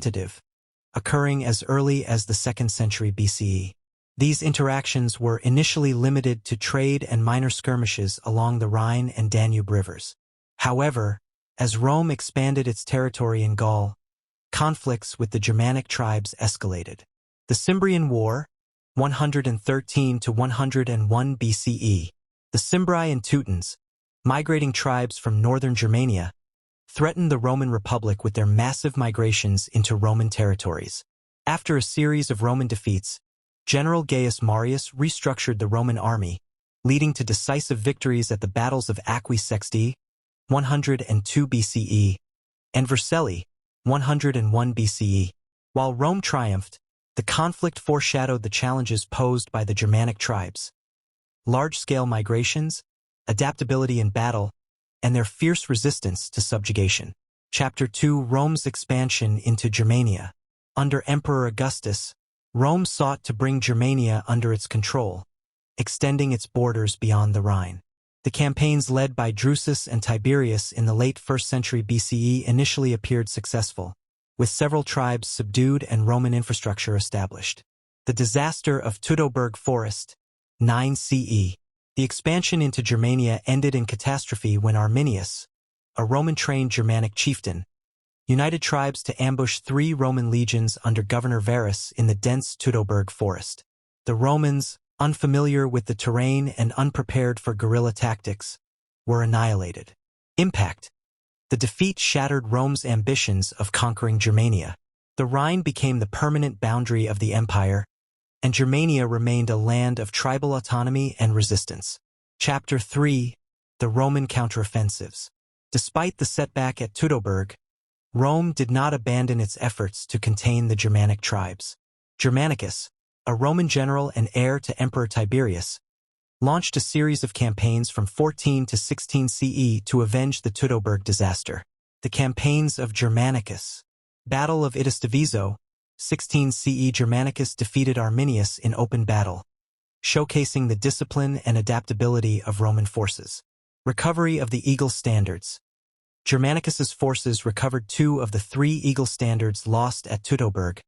representative, occurring as early as the 2nd century BCE. These interactions were initially limited to trade and minor skirmishes along the Rhine and Danube rivers. However, as Rome expanded its territory in Gaul, conflicts with the Germanic tribes escalated. The Cimbrian War, 113 to 101 BCE, the Cimbri and Teutons, migrating tribes from northern Germania, threatened the Roman Republic with their massive migrations into Roman territories. After a series of Roman defeats, General Gaius Marius restructured the Roman army, leading to decisive victories at the battles of Aquae Sextiae, 102 BCE, and Vercelli, 101 BCE. While Rome triumphed, the conflict foreshadowed the challenges posed by the Germanic tribes. Large-scale migrations, adaptability in battle, and their fierce resistance to subjugation. Chapter 2: Rome's expansion into Germania. Under Emperor Augustus, Rome sought to bring Germania under its control, extending its borders beyond the Rhine. The campaigns led by Drusus and Tiberius in the late 1st century BCE initially appeared successful, with several tribes subdued and Roman infrastructure established. The disaster of Teutoburg Forest, 9 CE. The expansion into Germania ended in catastrophe when Arminius, a Roman-trained Germanic chieftain, united tribes to ambush 3 Roman legions under Governor Varus in the dense Teutoburg Forest. The Romans, unfamiliar with the terrain and unprepared for guerrilla tactics, were annihilated. Impact: the defeat shattered Rome's ambitions of conquering Germania. The Rhine became the permanent boundary of the empire, and Germania remained a land of tribal autonomy and resistance. Chapter 3: The Roman Counteroffensives. Despite the setback at Teutoburg, Rome did not abandon its efforts to contain the Germanic tribes. Germanicus, a Roman general and heir to Emperor Tiberius, launched a series of campaigns from 14 to 16 CE to avenge the Teutoburg disaster. The campaigns of Germanicus. Battle of Itastavizo, 16 CE. Germanicus defeated Arminius in open battle, showcasing the discipline and adaptability of Roman forces. Recovery of the Eagle Standards. Germanicus's forces recovered 2 of the 3 Eagle Standards lost at Teutoburg,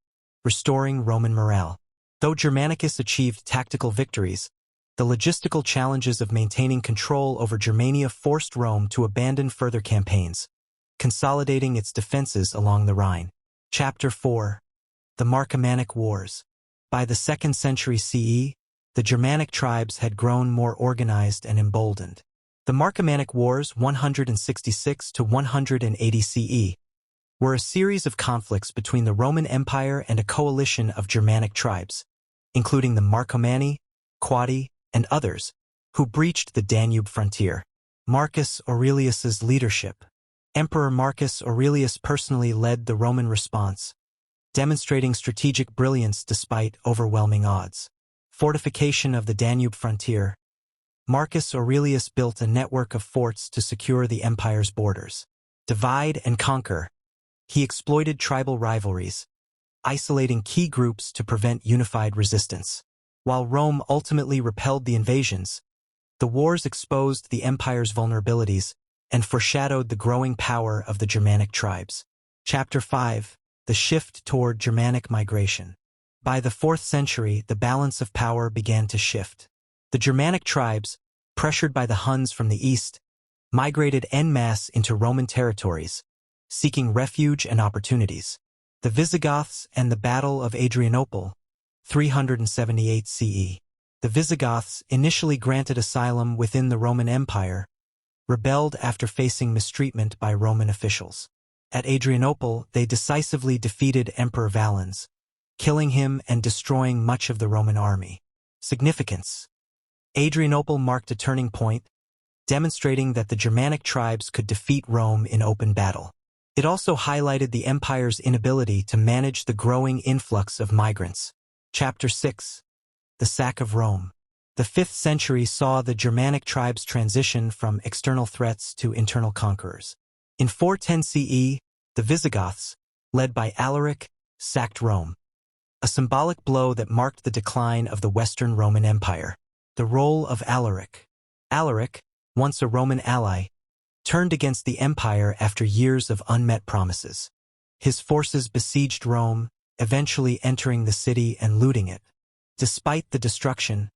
restoring Roman morale. Though Germanicus achieved tactical victories, the logistical challenges of maintaining control over Germania forced Rome to abandon further campaigns, consolidating its defenses along the Rhine. Chapter 4: The Marcomannic Wars. By the 2nd century CE, the Germanic tribes had grown more organized and emboldened. The Marcomannic Wars, 166 to 180 CE, were a series of conflicts between the Roman Empire and a coalition of Germanic tribes, including the Marcomanni, Quadi, and others, who breached the Danube frontier. Marcus Aurelius's leadership. Emperor Marcus Aurelius personally led the Roman response, demonstrating strategic brilliance despite overwhelming odds. Fortification of the Danube frontier. Marcus Aurelius built a network of forts to secure the empire's borders. Divide and conquer. He exploited tribal rivalries, isolating key groups to prevent unified resistance. While Rome ultimately repelled the invasions, the wars exposed the empire's vulnerabilities and foreshadowed the growing power of the Germanic tribes. Chapter 5: The Shift toward Germanic Migration. By the 4th century, the balance of power began to shift. The Germanic tribes, pressured by the Huns from the east, migrated en masse into Roman territories, seeking refuge and opportunities. The Visigoths and the Battle of Adrianople, 378 CE. The Visigoths, initially granted asylum within the Roman Empire, rebelled after facing mistreatment by Roman officials. At Adrianople, they decisively defeated Emperor Valens, killing him and destroying much of the Roman army. Significance: Adrianople marked a turning point, demonstrating that the Germanic tribes could defeat Rome in open battle. It also highlighted the empire's inability to manage the growing influx of migrants. Chapter 6: The Sack of Rome. The 5th century saw the Germanic tribes transition from external threats to internal conquerors. In 410 CE, the Visigoths, led by Alaric, sacked Rome, a symbolic blow that marked the decline of the Western Roman Empire. The role of Alaric. Alaric, once a Roman ally, turned against the empire after years of unmet promises. His forces besieged Rome, eventually entering the city and looting it. Despite the destruction,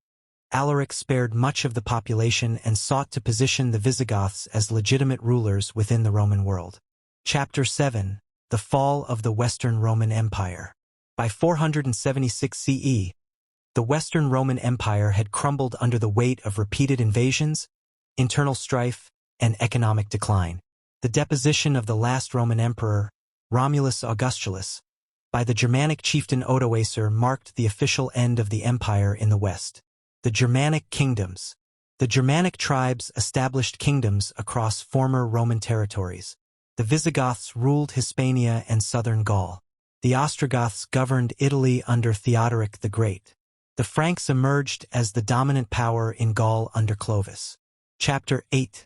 Alaric spared much of the population and sought to position the Visigoths as legitimate rulers within the Roman world. Chapter 7. The Fall of the Western Roman Empire. By 476 CE, the Western Roman Empire had crumbled under the weight of repeated invasions, internal strife, and economic decline. The deposition of the last Roman emperor, Romulus Augustulus, by the Germanic chieftain Odoacer marked the official end of the empire in the West. The Germanic kingdoms. The Germanic tribes established kingdoms across former Roman territories. The Visigoths ruled Hispania and southern Gaul. The Ostrogoths governed Italy under Theodoric the Great. The Franks emerged as the dominant power in Gaul under Clovis. Chapter 8.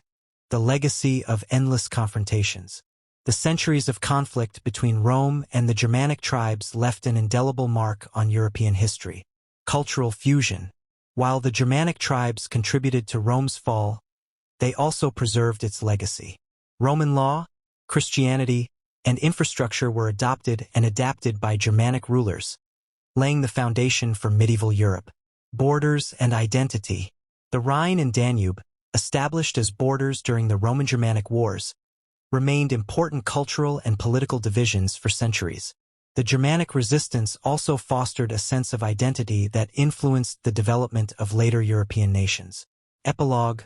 The Legacy of Endless Confrontations. The centuries of conflict between Rome and the Germanic tribes left an indelible mark on European history. Cultural fusion. While the Germanic tribes contributed to Rome's fall, they also preserved its legacy. Roman law, Christianity, and infrastructure were adopted and adapted by Germanic rulers, laying the foundation for medieval Europe. Borders and identity. The Rhine and Danube, established as borders during the Roman-Germanic Wars, remained important cultural and political divisions for centuries. The Germanic resistance also fostered a sense of identity that influenced the development of later European nations. Epilogue.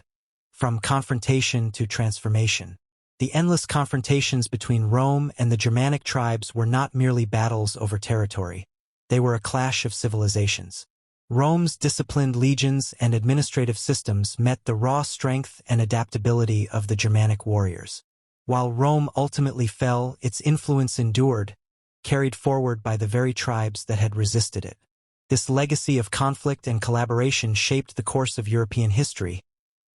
From confrontation to transformation. The endless confrontations between Rome and the Germanic tribes were not merely battles over territory. They were a clash of civilizations. Rome's disciplined legions and administrative systems met the raw strength and adaptability of the Germanic warriors. While Rome ultimately fell, its influence endured, carried forward by the very tribes that had resisted it. This legacy of conflict and collaboration shaped the course of European history,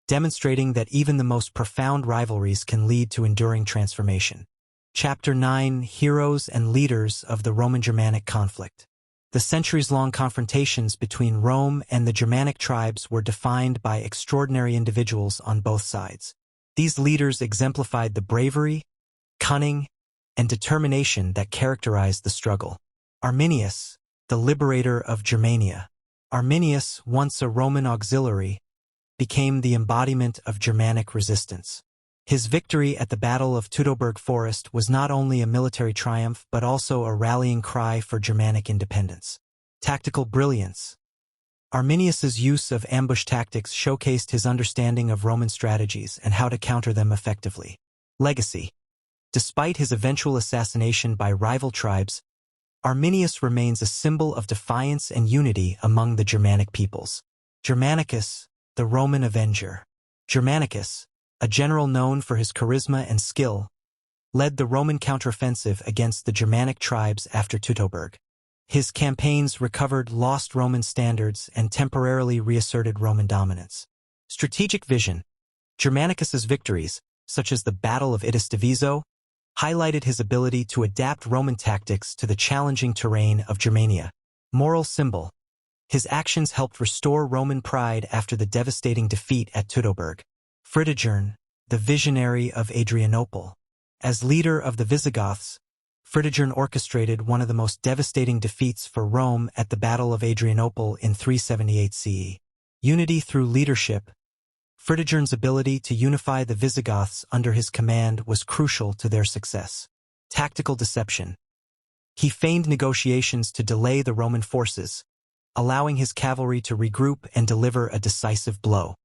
demonstrating that even the most profound rivalries can lead to enduring transformation. Chapter 9. Heroes and Leaders of the Roman-Germanic Conflict. The centuries-long confrontations between Rome and the Germanic tribes were defined by extraordinary individuals on both sides. These leaders exemplified the bravery, cunning, and determination that characterized the struggle. Arminius, the liberator of Germania. Arminius, once a Roman auxiliary, became the embodiment of Germanic resistance. His victory at the Battle of Teutoburg Forest was not only a military triumph but also a rallying cry for Germanic independence. Tactical brilliance. Arminius's use of ambush tactics showcased his understanding of Roman strategies and how to counter them effectively. Legacy. Despite his eventual assassination by rival tribes, Arminius remains a symbol of defiance and unity among the Germanic peoples. Germanicus, the Roman avenger. Germanicus, a general known for his charisma and skill, led the Roman counteroffensive against the Germanic tribes after Teutoburg. His campaigns recovered lost Roman standards and temporarily reasserted Roman dominance. Strategic vision. Germanicus's victories, such as the Battle of Itus Diviso, highlighted his ability to adapt Roman tactics to the challenging terrain of Germania. Moral symbol. His actions helped restore Roman pride after the devastating defeat at Teutoburg. Fritigern, the visionary of Adrianople. As leader of the Visigoths, Fritigern orchestrated one of the most devastating defeats for Rome at the Battle of Adrianople in 378 CE. Unity through leadership. Fritigern's ability to unify the Visigoths under his command was crucial to their success. Tactical deception. He feigned negotiations to delay the Roman forces, allowing his cavalry to regroup and deliver a decisive blow.